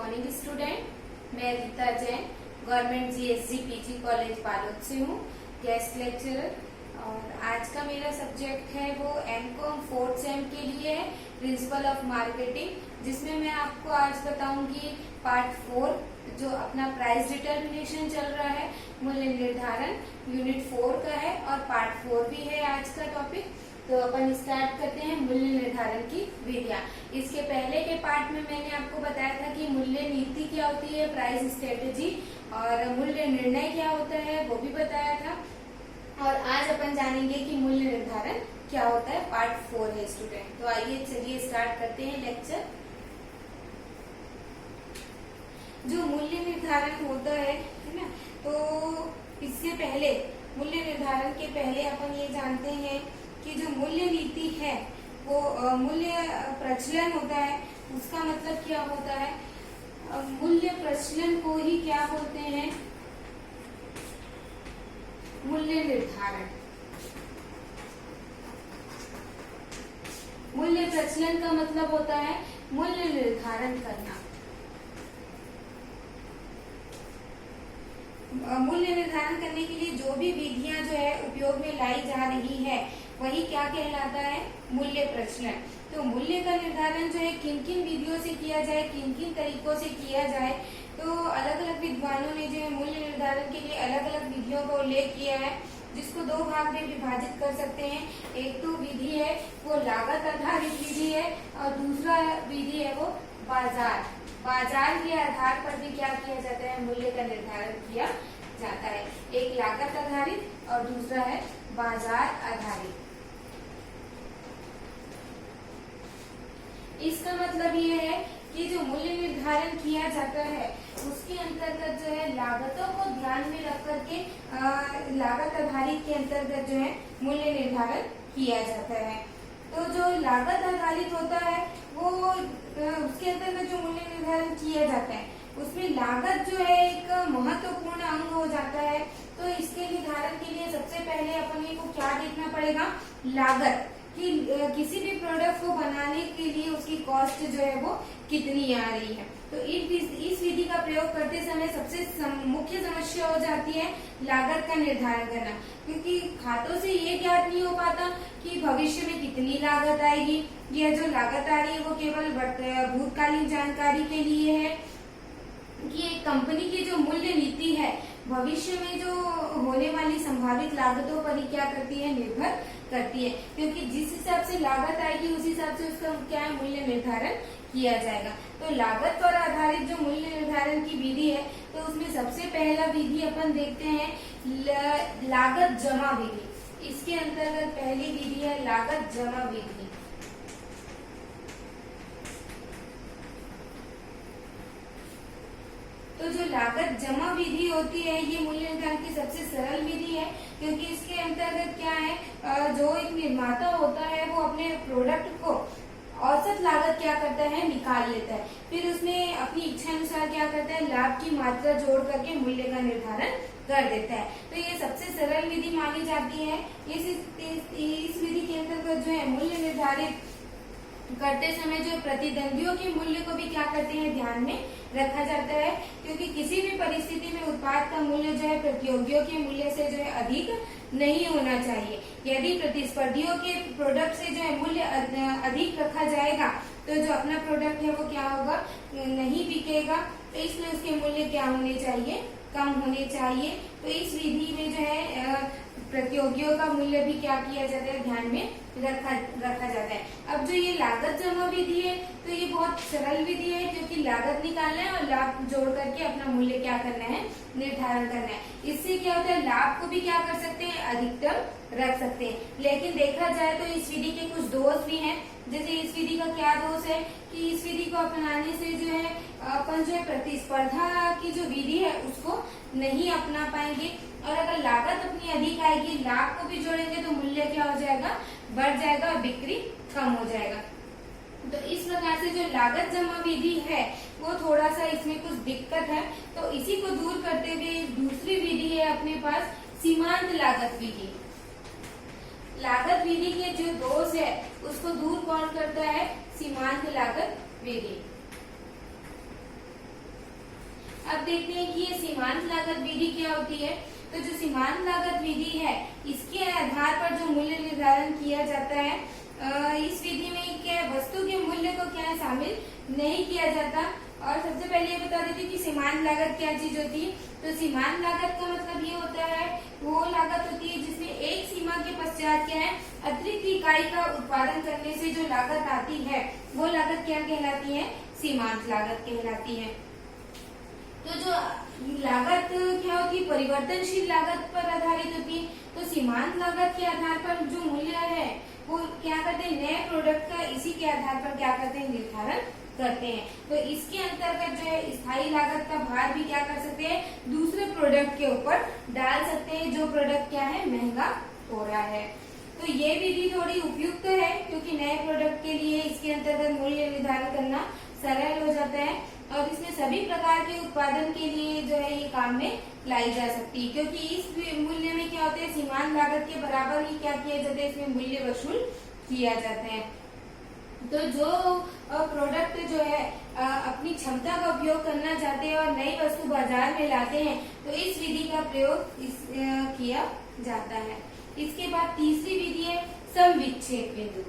Morning student. मैं Rita Jain government GSG PG college Balod से हूँ, गेस्ट लेक्चरर। और आज का मेरा सब्जेक्ट है वो एमकॉम 4th सेम के लिए है, प्रिंसिपल ऑफ मार्केटिंग, जिसमें मैं आपको आज बताऊंगी पार्ट 4 जो अपना प्राइस डिटर्मिनेशन चल रहा है, मूल्य निर्धारण यूनिट 4 का है और पार्ट 4 भी है आज का टॉपिक। तो अपन स्टार्ट करते हैं मूल्य निर्धारण की विधियां। इसके पहले के पार्ट में मैंने आपको बताया था कि मूल्य नीति क्या होती है, प्राइस स्ट्रेटेजी, और मूल्य निर्णय क्या होता है वो भी बताया था। और आज अपन जानेंगे कि मूल्य निर्धारण क्या होता है, पार्ट 4 है स्टूडेंट। तो आइए चलिए स्टार्ट करते हैं लेक्चर। जो मूल्य निर्धारण होता है ना, तो इससे पहले मूल्य निर्धारण के पहले अपन ये जानते हैं कि जो मूल्य नीति है वो मूल्य प्रचलन होता है। उसका मतलब क्या होता है, मूल्य प्रचलन को ही क्या बोलते हैं, मूल्य निर्धारण। मूल्य प्रचलन का मतलब होता है मूल्य निर्धारण करना। मूल्य निर्धारण करने के लिए जो भी विधियां जो है उपयोग में लाई जा रही है वही क्या कहलाता है, मूल्य प्रचलन। तो मूल्य का निर्धारण जो है किन किन विधियों से किया जाए, किन किन तरीकों से किया जाए, तो अलग अलग विद्वानों ने जो है मूल्य निर्धारण के लिए अलग अलग विधियों का उल्लेख किया है, जिसको दो भाग में विभाजित कर सकते हैं। एक तो विधि है वो लागत आधारित विधि है और दूसरा विधि है वो बाजार के आधार पर भी क्या किया जाता है, मूल्य का निर्धारण किया जाता है। एक लागत आधारित और दूसरा है बाजार आधारित। इसका मतलब ये है कि जो मूल्य निर्धारण किया जाता है उसके अंतर्गत जो है लागतों को ध्यान में रख करके लागत आधारित के अंतर्गत जो है मूल्य निर्धारण किया जाता है। तो जो लागत आधारित होता है वो उसके अंतर्गत जो मूल्य निर्धारण किया जाता है उसमें लागत जो है एक महत्वपूर्ण अंग हो जाता है। तो इसके निर्धारण के लिए सबसे पहले अपन को क्या देखना पड़ेगा, लागत कि किसी भी प्रोडक्ट को बनाने के लिए उसकी कॉस्ट जो है वो कितनी आ रही है। तो इस विधि का प्रयोग करते समय सबसे मुख्य समस्या हो जाती है लागत का निर्धारण करना, क्योंकि खातों से ये ज्ञात नहीं हो पाता कि भविष्य में कितनी लागत आएगी। यह जो लागत आ रही है वो केवल भूतकालीन जानकारी के लिए है कि एक कंपनी की जो मूल्य नीति है भविष्य में जो होने वाली संभावित लागतों पर ही क्या करती है, निर्भर करती है, क्योंकि जिस हिसाब से लागत आएगी उस हिसाब से उसका क्या है, मूल्य निर्धारण किया जाएगा। तो लागत पर आधारित जो मूल्य निर्धारण की विधि है तो उसमें सबसे पहला विधि अपन देखते हैं लागत जमा विधि। इसके अंतर्गत पहली विधि है लागत जमा विधि। तो जो लागत जमा विधि होती है ये मूल्य निर्धारण की सबसे सरल विधि है, क्योंकि इसके अंतर्गत क्या है, जो एक निर्माता होता है वो अपने प्रोडक्ट को औसत लागत क्या करता है, निकाल लेता है, फिर उसमें अपनी इच्छा अनुसार क्या करता है, लाभ की मात्रा जोड़ करके मूल्य का निर्धारण कर देता है। तो ये सबसे सरल विधि मानी जाती है। इस विधि के अंतर्गत जो है मूल्य निर्धारित करते समय जो प्रतिद्वंदियों के मूल्य को भी क्या करते हैं, ध्यान में रखा जाता है, क्योंकि किसी भी परिस्थिति में उत्पाद का मूल्य जो है प्रतियोगियों के मूल्य से जो है अधिक नहीं होना चाहिए। यदि प्रतिस्पर्धियों के प्रोडक्ट से जो है मूल्य अधिक रखा जाएगा तो जो अपना प्रोडक्ट है वो क्या होगा, नहीं बिकेगा। तो इसलिए उसके मूल्य क्या होने चाहिए, कम होने चाहिए। तो इस विधि में जो है प्रतियोगियों का मूल्य भी क्या किया जाता है, ध्यान में रखा जाता है। अब जो ये लागत जमा विधि है तो ये बहुत सरल विधि है, क्योंकि लागत निकालना है और लाभ जोड़ करके अपना मूल्य क्या करना है, निर्धारण करना है। इससे क्या होता है, लाभ को भी क्या कर सकते हैं, अधिकतम रख सकते हैं। लेकिन देखा जाए तो इस विधि के कुछ दोष भी हैं। जैसे इस विधि का क्या दोष है कि इस विधि को अपनाने से जो है अपन जो है प्रतिस्पर्धा की जो विधि है उसको नहीं अपना पाएंगे, और अगर लागत अपनी अधिक आएगी, लाभ को भी जोड़ेंगे तो मूल्य क्या हो जाएगा, बढ़ जाएगा और बिक्री कम हो जाएगा। तो इस प्रकार से जो लागत जमा विधि है वो थोड़ा सा इसमें कुछ दिक्कत है। तो इसी को दूर करते हुए दूसरी विधि है अपने पास, सीमांत लागत विधि। लागत विधि के जो दोष है उसको दूर कौन करता है, सीमांत लागत विधि। देखते हैं कि ये सीमांत लागत विधि क्या होती है। तो जो सीमांत लागत विधि है, इसके आधार पर जो मूल्य निर्धारण किया जाता है, इस विधि में क्या वस्तु के मूल्य को क्या है शामिल नहीं किया जाता। और सबसे पहले ये बता देती हूँ कि सीमांत लागत क्या चीज होती है। तो सीमांत लागत का मतलब ये होता है, वो लागत होती है जिसमें एक सीमा के पश्चात क्या है अतिरिक्त इकाई का उत्पादन करने से जो लागत आती है, वो लागत क्या कहलाती है, सीमांत लागत कहलाती है। तो जो लागत क्या होती है, परिवर्तनशील लागत पर आधारित होती है। तो सीमांत लागत के आधार पर जो मूल्य है वो क्या करते हैं, नए प्रोडक्ट का इसी के आधार पर क्या करते हैं, निर्धारण करते हैं। तो इसके अंतर्गत जो है स्थायी लागत का भार भी क्या कर सकते हैं, दूसरे प्रोडक्ट के ऊपर डाल सकते हैं जो प्रोडक्ट क्या है महंगा हो रहा है। तो ये विधि थोड़ी उपयुक्त है क्योंकि नए प्रोडक्ट के लिए इसके अंतर्गत मूल्य निर्धारण करना सरल हो जाता है और इसमें सभी प्रकार के उत्पादन के लिए जो है ये काम में लाई जा सकती है, क्योंकि इस मूल्य में क्या होता है, सीमांत लागत के बराबर ही क्या किया जाता है, इसमें मूल्य वसूल किया जाता है। तो जो प्रोडक्ट जो है अपनी क्षमता का उपयोग करना चाहते हैं और नई वस्तु बाजार में लाते हैं, तो इस विधि का प्रयोग किया जाता है। इसके बाद तीसरी विधि है सम विच्छेद बिंदु।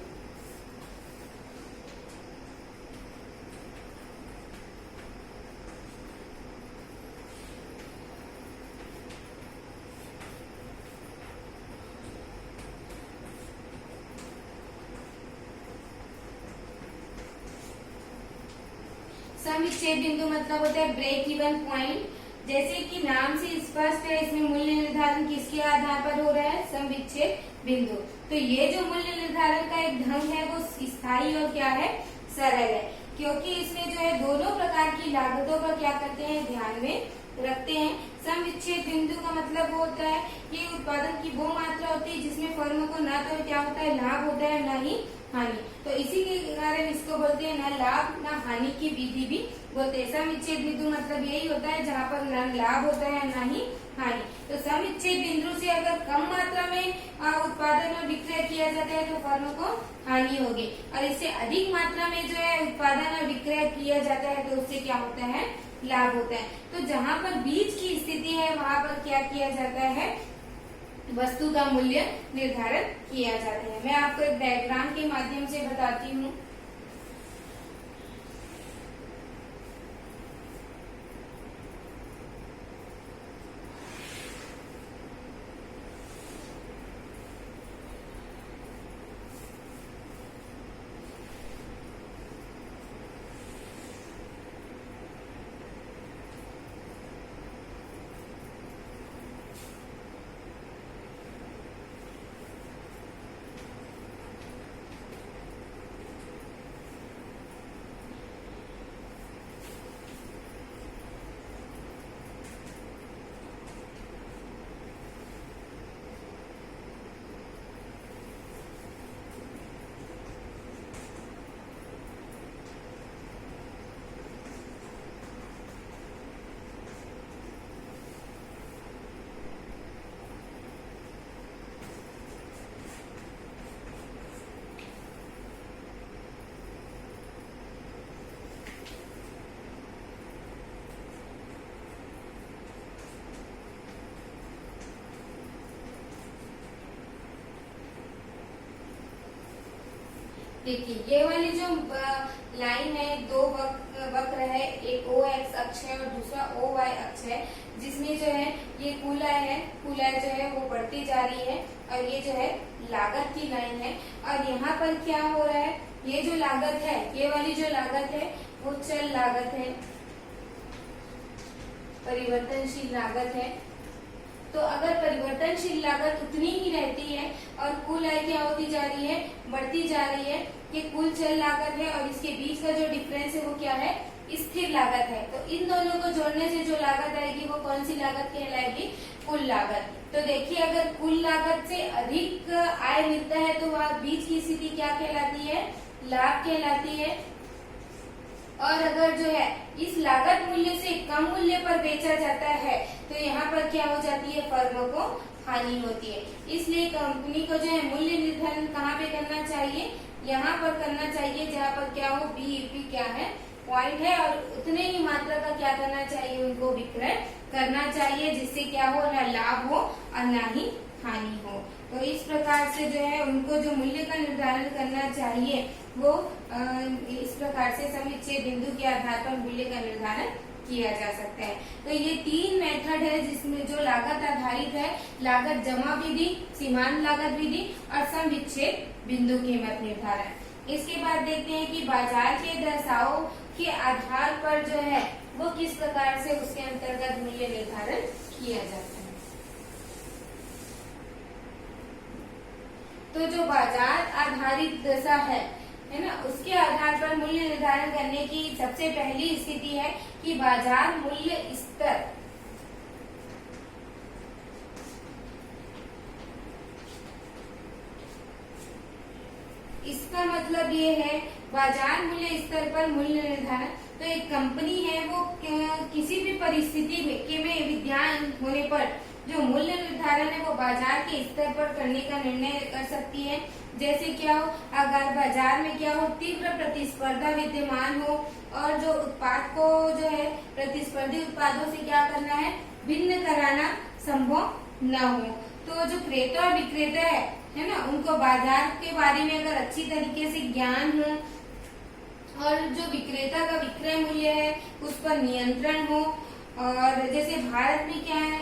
सम विच्छेद बिंदु मतलब होता है ब्रेक इवन पॉइंट। जैसे कि नाम से स्पष्ट है, इसमें मूल्य निर्धारण किसके आधार पर हो रहा है, सम विच्छेद बिंदु। तो ये जो मूल्य निर्धारण का एक ढंग है वो स्थायी और क्या है, सरल है, क्योंकि इसमें जो है दोनों प्रकार की लागतों का क्या करते हैं, ध्यान में रखते हैं। सम विच्छेद बिंदु का मतलब वो होता है कि उत्पादन की वो मात्रा होती है जिसमें फर्म को न तो क्या होता है लाभ होता है न ही हानि। तो इसी के कारण इसको बोलते हैं न लाभ न हानि की विधि भी बोलते हैं। सम विच्छेद बिंदु मतलब यही होता है जहाँ पर न लाभ होता है न ही हानि। तो सम विच्छेद बिंदु से अगर कम मात्रा में उत्पादन और विक्रय किया जाता है तो फर्म को हानि होगी, और इससे अधिक मात्रा में जो है उत्पादन और विक्रय किया जाता है तो उससे क्या होता है, लाभ होता है। तो जहाँ पर बीच की स्थिति है वहाँ पर क्या किया जाता है, वस्तु का मूल्य निर्धारण किया जाता है। मैं आपको एक डायग्राम के माध्यम से बताती हूँ। देखिए ये वाली जो लाइन है, दो वक्र है, एक ओ एक्स अक्ष है और दूसरा ओ वाई अक्ष है, जिसमें जो है ये कुल आय जो है वो बढ़ती जा रही है और ये जो है लागत की लाइन है। और यहाँ पर क्या हो रहा है, ये जो लागत है, ये वाली जो लागत है वो चल लागत है, परिवर्तनशील लागत है। तो अगर परिवर्तनशील लागत उतनी ही रहती है और कुल आय क्या होती जा रही है, बढ़ती जा रही है, ये कुल चल लागत है और इसके बीच का जो डिफरेंस है वो क्या है, स्थिर लागत है। तो इन दोनों को जोड़ने से जो लागत आएगी वो कौन सी लागत कहलाएगी, कुल लागत। तो देखिए अगर कुल लागत से अधिक आय मिलता है तो वह बीच की स्थिति क्या कहलाती है, लाभ कहलाती है। और अगर जो है इस लागत मूल्य से कम मूल्य पर बेचा जाता है तो यहाँ पर क्या हो जाती है, फर्मों को हानि होती है। इसलिए कंपनी को जो है मूल्य निर्धारण कहाँ पे करना चाहिए, यहाँ पर करना चाहिए जहाँ पर क्या हो, बीईपी क्या है, पॉइंट है, और उतने ही मात्रा का क्या करना चाहिए उनको विक्रय करना चाहिए, जिससे क्या हो, ना लाभ हो और ना ही हानि हो। तो इस प्रकार से जो है उनको जो मूल्य का निर्धारण करना चाहिए वो इस प्रकार से समुच्चय बिंदु के आधार पर मूल्य का निर्धारण किया जा सकता है। तो ये 3 मेथड है जिसमें जो लागत आधारित है, लागत जमा विधि, सीमांत लागत विधि और सम विच्छेद बिंदु कीमत निर्धारण। इसके बाद देखते हैं कि बाजार के दशाओं के आधार पर जो है वो किस प्रकार से उसके अंतर्गत मूल्य निर्धारण किया जाता है। तो जो बाजार आधारित दशा है ना, उसके आधार पर मूल्य निर्धारण करने की सबसे पहली स्थिति है कि बाजार मूल्य स्तर इसका मतलब ये है बाजार मूल्य स्तर पर मूल्य निर्धारण। तो एक कंपनी है वो किसी भी परिस्थिति में विद्यमान होने पर जो मूल्य निर्धारण है वो बाजार के स्तर पर करने का निर्णय कर सकती है। जैसे क्या हो, अगर बाजार में क्या हो, तीव्र प्रतिस्पर्धा विद्यमान हो और जो उत्पाद को जो है प्रतिस्पर्धी उत्पादों से क्या करना है, भिन्न कराना संभव न हो, तो जो क्रेता और विक्रेता है ना, उनको बाजार के बारे में अगर अच्छी तरीके से ज्ञान हो और जो विक्रेता का विक्रय मूल्य है उस पर नियंत्रण हो। और जैसे भारत में क्या है,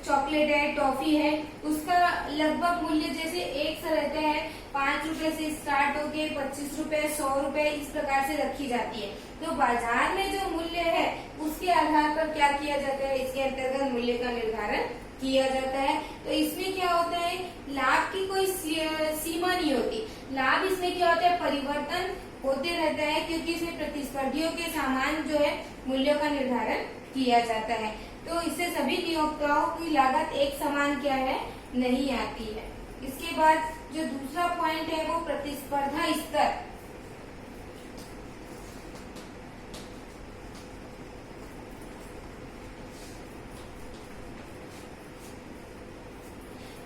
चॉकलेट है, टॉफी है, उसका लगभग मूल्य जैसे एक सा रहता है, 5 रुपए से स्टार्ट होके 25 रुपए, 100 रुपए इस प्रकार से रखी जाती है। तो बाजार में जो मूल्य है उसके आधार पर क्या किया जाता है, इसके अंतर्गत मूल्य का निर्धारण किया जाता है। तो इसमें क्या होता है, लाभ की कोई सीमा नहीं होती। लाभ इसमें क्या होता है, परिवर्तन होते रहता है, क्योंकि इसमें प्रतिस्पर्धियों के सामान जो है मूल्यों का निर्धारण किया जाता है। तो इससे सभी नियोक्ताओं की लागत एक समान क्या है, नहीं आती है। इसके बाद जो दूसरा पॉइंट है वो प्रतिस्पर्धा स्तर।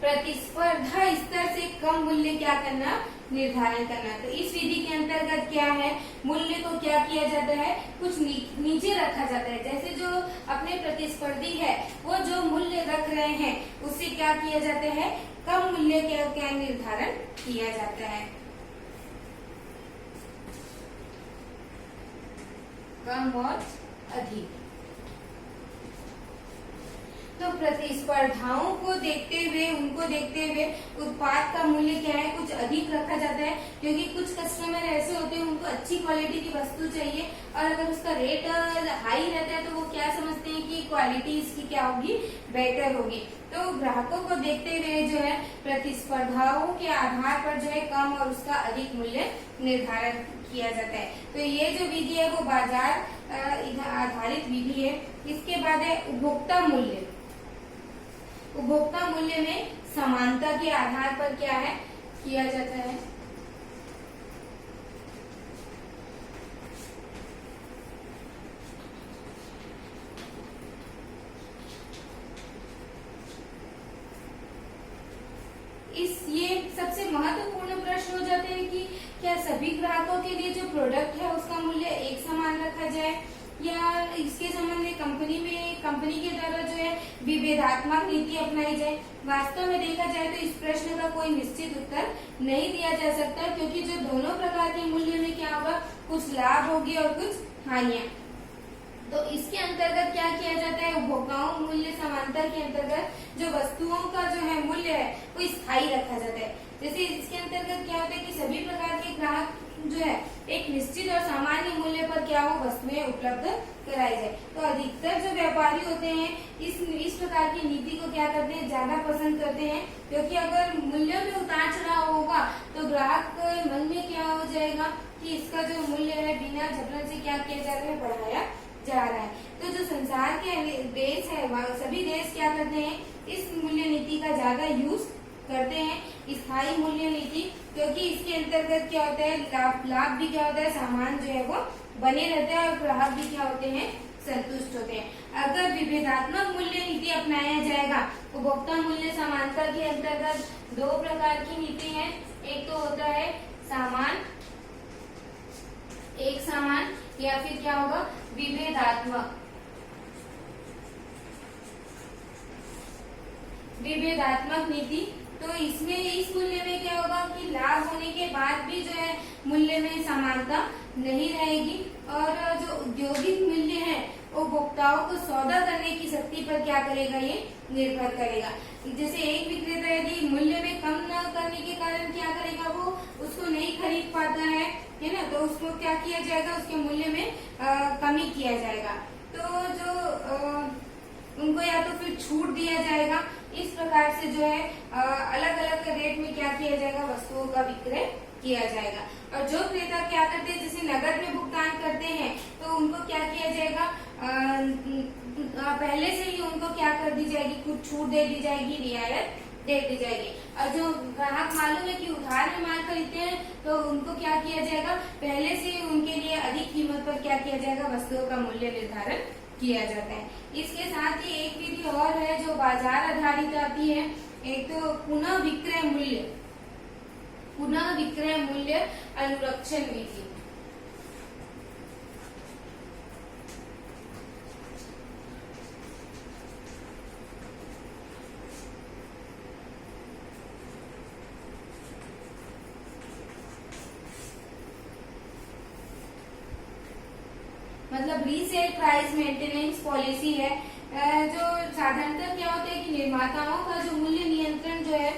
प्रतिस्पर्धा स्तर से कम मूल्य क्या करना, निर्धारण करना। तो इस विधि के अंतर्गत क्या है, मूल्य को क्या किया जाता है, कुछ नीचे रखा जाता है। जैसे जो अपने प्रतिस्पर्धी है वो जो मूल्य रख रहे हैं उससे क्या किया जाता है, कम मूल्य क्या निर्धारण किया जाता है, कम और अधिक। तो प्रतिस्पर्धाओं को देखते हुए, उनको देखते हुए उत्पाद का मूल्य क्या है, कुछ अधिक रखा जाता है, क्योंकि कुछ कस्टमर ऐसे होते हैं उनको अच्छी क्वालिटी की वस्तु चाहिए और अगर उसका रेट हाई रहता है तो वो क्या समझते हैं कि क्वालिटी इसकी क्या होगी, बेटर होगी। तो ग्राहकों को देखते हुए जो है प्रतिस्पर्धाओं के आधार पर जो है कम और उसका अधिक मूल्य निर्धारण किया जाता है। तो ये जो विधि है वो बाजार आधारित विधि है। इसके बाद है उपभोक्ता मूल्य। उपभोक्ता मूल्य में समानता के आधार पर क्या है, किया जाता है। ये सबसे महत्वपूर्ण प्रश्न हो जाते हैं कि क्या सभी ग्राहकों के लिए जो प्रोडक्ट है उसका मूल्य एक समान रखा जाए, या इसके संबंध में कंपनी के द्वारा जो है विभेदात्मक नीति अपनाई जाए। वास्तव में देखा जाए तो इस प्रश्न का कोई निश्चित उत्तर नहीं दिया जा सकता, क्योंकि जो दोनों प्रकार के मूल्य में क्या होगा, कुछ लाभ होगी और कुछ हानियां। तो इसके अंतर्गत क्या किया जाता है, उपभोक्ताओं मूल्य समांतर के अंतर्गत जो वस्तुओं का जो है मूल्य है वो स्थायी रखा जाता है। जैसे इसके अंतर्गत क्या होता है कि सभी प्रकार के ग्राहक जो है एक निश्चित और सामान्य मूल्य पर क्या हो, वस्तुएं उपलब्ध कराई जाए। तो अधिकतर जो व्यापारी होते हैं इस प्रकार की नीति को क्या करते हैं, ज्यादा पसंद करते हैं, क्योंकि अगर मूल्यों में उतार चढ़ाव होगा तो ग्राहक के मन में क्या हो जाएगा कि इसका जो मूल्य है बिना जबरन से क्या किया जा रहा है, बढ़ाया जा रहा है। तो जो संसार के देश है सभी देश क्या करते हैं, इस मूल्य नीति का ज्यादा यूज करते हैं, स्थायी मूल्य नीति, क्योंकि इसके अंतर्गत क्या होता है, लाभ भी क्या होता है, सामान जो है वो बने रहता है और ग्राहक भी क्या होते हैं, संतुष्ट होते हैं। अगर विभेदात्मक मूल्य नीति अपनाया जाएगा, उपभोक्ता मूल्य समानता के अंतर्गत दो प्रकार की नीति है। एक तो होता है एक समान, या फिर क्या होगा, विभेदात्मक। विभेदात्मक नीति। तो इसमें इस मूल्य में क्या होगा कि लाभ होने के बाद भी जो है मूल्य में समानता नहीं रहेगी, और जो औद्योगिक मूल्य है उपभोक्ताओं को सौदा करने की शक्ति पर क्या करेगा, ये निर्भर करेगा। जैसे एक विक्रेता यदि मूल्य में कम न करने के कारण क्या करेगा, वो उसको नहीं खरीद पाता है ना, तो उसको क्या किया जाएगा, उसके मूल्य में कमी किया जाएगा। तो जो उनको या तो फिर छूट दिया जाएगा। इस प्रकार से जो है अलग अलग रेट में क्या किया जाएगा, वस्तुओं का विक्रय किया जाएगा। और जो क्रेता क्या करते हैं, जैसे नकद में भुगतान करते हैं, तो उनको क्या किया जाएगा, पहले से ही उनको क्या कर दी जाएगी, कुछ छूट दे दी जाएगी, रियायत दे दी जाएगी। और जो ग्राहक मालूम है कि उधार में माल खरीदते हैं, तो उनको क्या किया जाएगा, पहले से ही उनके लिए अधिक कीमत पर क्या किया जाएगा, वस्तुओं का मूल्य निर्धारण किया जाता है। इसके साथ ही एक विधि और है जो बाजार आधारित आती है। एक तो पुनः विक्रय मूल्य अनुरक्षण विधि। मतलब रीसेल प्राइस मेंटेनेंस पॉलिसी है। जो साधारणतः क्या होता है कि निर्माताओं का जो मूल्य नियंत्रण जो है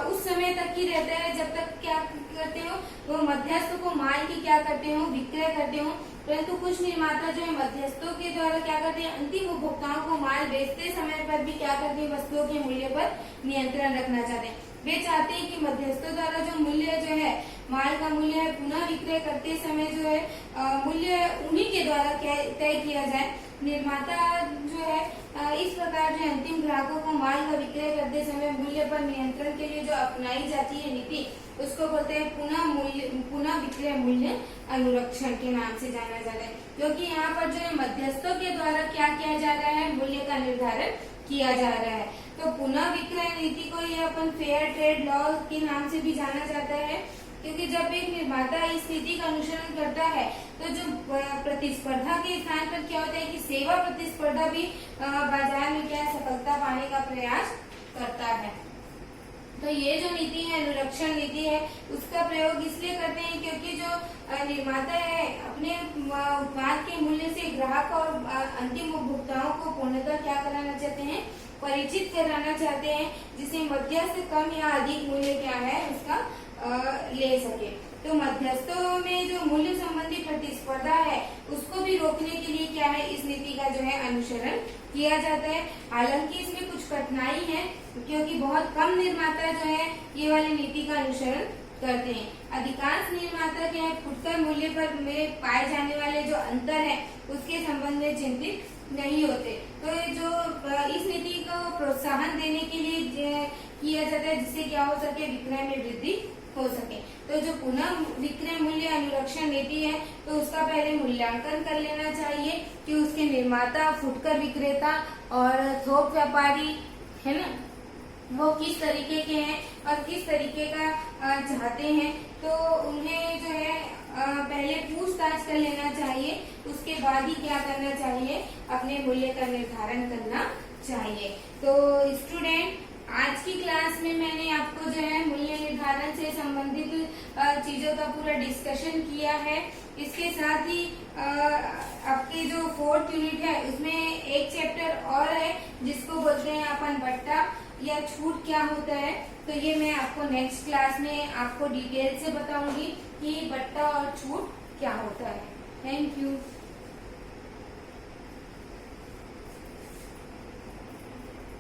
उस समय तक ही रहता है जब तक क्या करते हो, वो मध्यस्थ को माल की क्या करते हो, विक्रय करते हो। परंतु कुछ निर्माता जो है मध्यस्थों के द्वारा क्या करते हैं, अंतिम उपभोक्ताओं को माल बेचते समय पर भी क्या करते हैं, वस्तुओं के मूल्य पर नियंत्रण रखना चाहते हैं। वे चाहते हैं कि मध्यस्थों द्वारा जो मूल्य जो है, माल का मूल्य है, पुनः विक्रय करते समय जो है मूल्य उन्हीं के द्वारा तय किया जाए। निर्माता जो है इस प्रकार जो अंतिम ग्राहकों को माल का विक्रय करते समय मूल्य पर नियंत्रण के लिए जो अपनाई जाती है नीति, उसको बोलते हैं पुनः विक्रय मूल्य अनुरक्षण के नाम से जाना जाता है। क्योंकि यहाँ पर जो है मध्यस्थों के द्वारा क्या किया जा रहा है, मूल्य का निर्धारण किया जा रहा है। तो पुनः विक्रय नीति को ये अपन फेयर ट्रेड लॉ के नाम से भी जाना जाता है। क्योंकि जब एक निर्माता इस नीति का अनुसरण करता है, तो जो प्रतिस्पर्धा के स्थान पर क्या होता है कि सेवा प्रतिस्पर्धा भी बाजार में क्या सफलता पाने का प्रयास करता है। तो ये जो नीति है, अनुरक्षण नीति है, उसका प्रयोग इसलिए करते हैं क्योंकि जो निर्माता है अपने उत्पाद के मूल्य से ग्राहक और अंतिम उपभोक्ताओं को पूर्णतः क्या कराना चाहते हैं, परिचित कराना चाहते हैं, जिससे मध्यस्थ कम या अधिक मूल्य क्या है उसका ले सके। तो मध्यस्थों में जो मूल्य संबंधी प्रतिस्पर्धा है, उसको भी रोकने के लिए क्या है, इस नीति का जो है अनुसरण किया जाता है। हालांकि इसमें कुछ कठिनाई है, क्योंकि बहुत कम निर्माता जो है ये वाली नीति का अनुसरण करते हैं। अधिकांश निर्माता क्या है, फुटकर मूल्य पर में पाए जाने वाले जो अंतर है, उसके संबंध में चिंतित नहीं होते। तो जो इस नीति को प्रोत्साहन देने के लिए किया जाता है, जिससे क्या हो सके, विक्रय में वृद्धि हो सके। तो जो पुनः विक्रय मूल्य अनुरक्षण नीति है, तो उसका पहले मूल्यांकन कर लेना चाहिए कि उसके निर्माता, फुटकर विक्रेता और थोक व्यापारी है ना, वो किस तरीके के हैं और किस तरीके का चाहते हैं। तो उन्हें जो है पहले पूछताछ कर लेना चाहिए, उसके बाद ही क्या करना चाहिए, अपने मूल्य का निर्धारण करना चाहिए। तो स्टूडेंट, आज की क्लास में मैंने आपको जो है मूल्य निर्धारण से संबंधित चीजों का पूरा डिस्कशन किया है। इसके साथ ही आपके जो 4th यूनिट है, उसमें एक चैप्टर और है जिसको बोलते हैं अपन बट्टा या छूट क्या होता है। तो ये मैं आपको नेक्स्ट क्लास में आपको डिटेल से बताऊंगी कि बट्टा और छूट क्या होता है। Thank you.